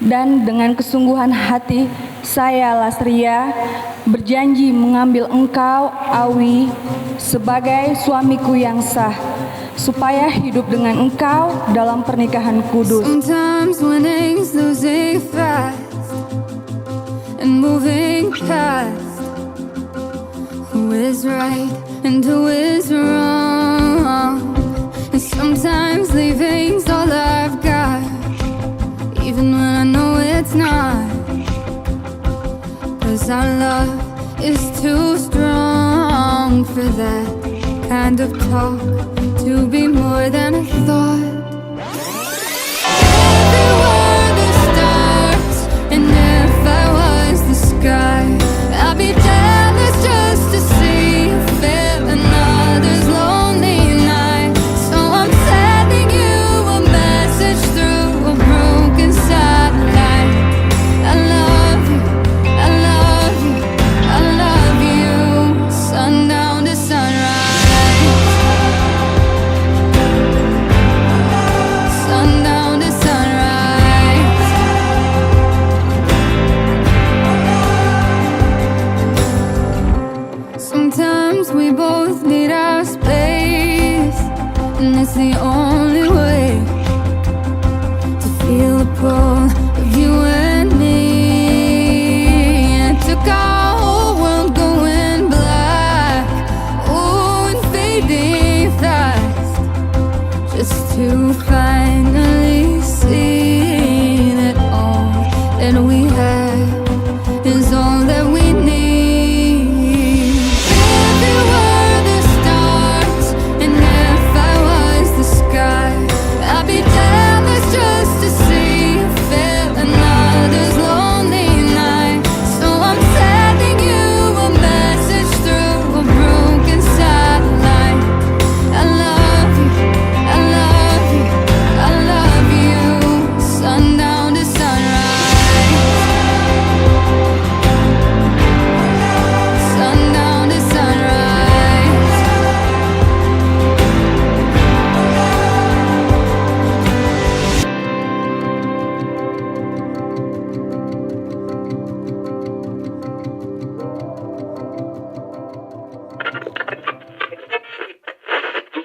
dan dengan kesungguhan hati saya, Lasria, berjanji mengambil engkau, Awi, sebagai suamiku yang sah, supaya hidup dengan engkau dalam pernikahan kudus. Sometimes winning's losing fast and moving past who is right and who is wrong. And sometimes leaving's all I've got, even when I know it's not. 'Cause our love is too strong for that kind of talk to be more than a thought.